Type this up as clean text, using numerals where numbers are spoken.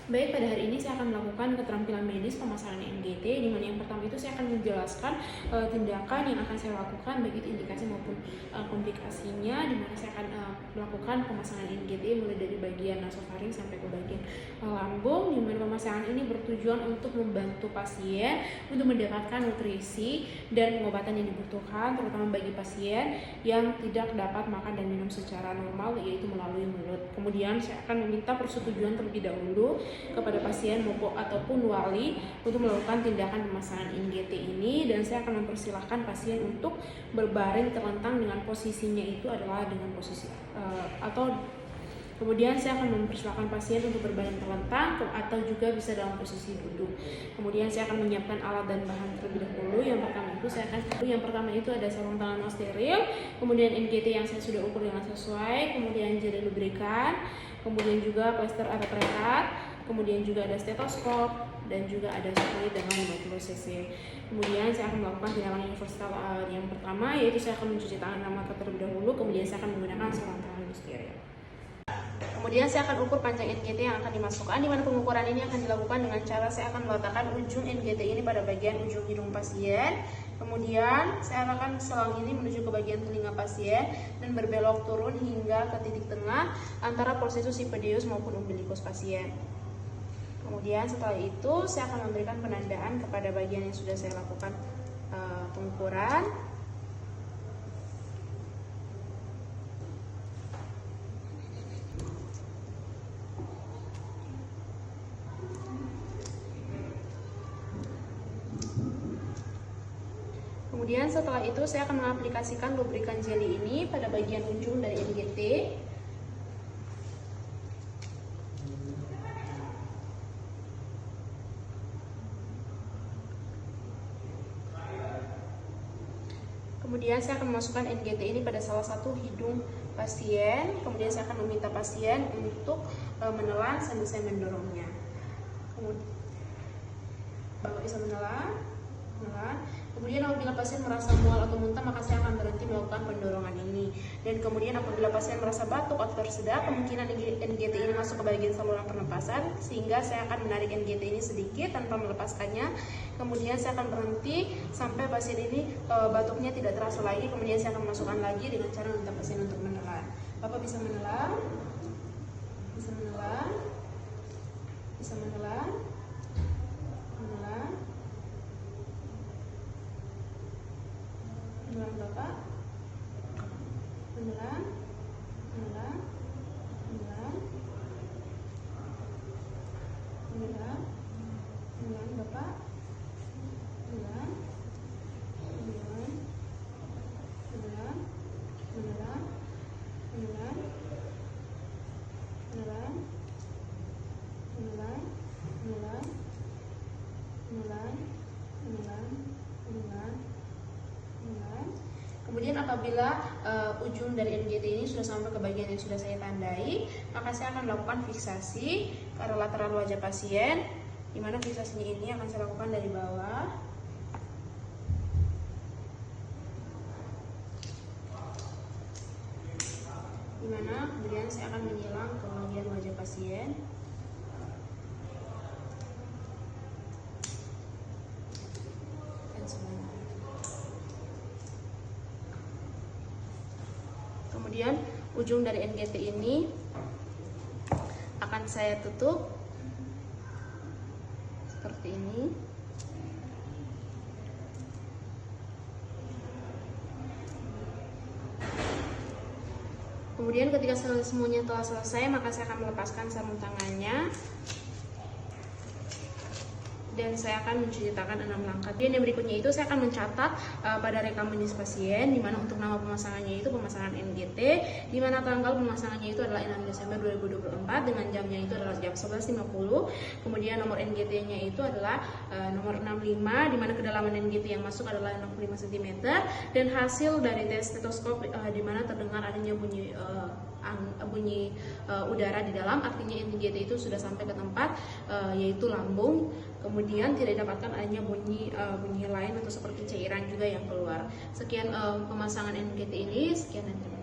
Baik, pada hari ini saya akan melakukan keterampilan medis pemasangan NGT, di mana yang pertama itu saya akan menjelaskan tindakan yang akan saya lakukan, baik itu indikasi maupun komplikasinya, di mana saya akan melakukan pemasangan NGT mulai dari bagian nasofaring sampai ke bagian lambung, di mana pemasangan ini bertujuan untuk membantu pasien untuk mendapatkan nutrisi dan pengobatan yang dibutuhkan, terutama bagi pasien yang tidak dapat makan dan minum secara normal, yaitu melalui mulut. Kemudian saya akan meminta persetujuan terlebih dahulu kepada pasien ataupun wali untuk melakukan tindakan pemasangan NGT ini, dan saya akan mempersilahkan pasien untuk berbaring terlentang dengan posisinya itu adalah dengan posisi kemudian saya akan mempersilahkan pasien untuk berbaring terlentang atau juga bisa dalam posisi duduk. Kemudian saya akan menyiapkan alat dan bahan terlebih dahulu. Yang pertama itu ada sarung tangan steril, kemudian NGT yang saya sudah ukur dengan sesuai, kemudian jari lubrikan, kemudian juga plester atau prekat, kemudian juga ada stetoskop, dan juga ada spuit dengan 50 cc. Kemudian saya akan melakukan tindakan universal yang pertama, yaitu saya akan mencuci tangan dan mata terlebih dahulu, kemudian saya akan menggunakan sarung tangan steril. Kemudian saya akan ukur panjang NGT yang akan dimasukkan, di mana pengukuran ini akan dilakukan dengan cara saya akan meletakkan ujung NGT ini pada bagian ujung hidung pasien. Kemudian saya akan selang ini menuju ke bagian telinga pasien dan berbelok turun hingga ke titik tengah antara processus sipedius maupun umbilicus pasien. Kemudian setelah itu saya akan memberikan penandaan kepada bagian yang sudah saya lakukan pengukuran. Kemudian setelah itu saya akan mengaplikasikan lubrikan jelly ini pada bagian ujung dari NGT. Kemudian saya akan memasukkan NGT ini pada salah satu hidung pasien. Kemudian saya akan meminta pasien untuk menelan sambil saya mendorongnya. Kemudian Bapak bisa menelan. Kemudian apabila pasien merasa mual atau muntah, maka saya akan berhenti melakukan pendorongan ini. Dan kemudian apabila pasien merasa batuk atau tersedak, kemungkinan NGT ini masuk ke bagian saluran pernapasan, sehingga saya akan menarik NGT ini sedikit tanpa melepaskannya. Kemudian saya akan berhenti sampai pasien ini batuknya tidak terasa lagi. Kemudian saya akan masukkan lagi dengan cara meminta pasien untuk menelan. Bapak bisa menelan, bisa menelan, bisa menelan, menelan. Menelan Bapak, menelan, menelan, menelan, menelan, menelan Bapak, menelan, menelan, menelan, menelan, menelan, menelan, menelan, menelan, menelan, menelan, menelan. Kemudian apabila ujung dari NGT ini sudah sampai ke bagian yang sudah saya tandai, maka saya akan melakukan fiksasi ke arah lateral wajah pasien, di mana fiksasinya ini akan saya lakukan dari bawah. Di mana kemudian saya akan menyilang ke bagian wajah pasien. Kemudian ujung dari NGT ini akan saya tutup seperti ini. Kemudian ketika semuanya telah selesai, maka saya akan melepaskan sarung tangannya dan saya akan mencuci tangan 6 langkah. Dan yang berikutnya itu saya akan mencatat pada rekam medis pasien, di mana untuk nama pemasangannya itu pemasangan NGT, di mana tanggal pemasangannya itu adalah 6 Desember 2024 dengan jamnya itu adalah jam 11.50. Kemudian nomor NGT-nya itu adalah nomor 65, di mana kedalaman NGT yang masuk adalah 65 cm, dan hasil dari tes stetoskop di mana terdengar adanya bunyi udara di dalam, artinya NGT itu sudah sampai ke tempat yaitu lambung. Kemudian tidak dapatkan adanya bunyi lain atau seperti cairan juga yang keluar. Sekian pemasangan NGT ini, sekian dan terima kasih.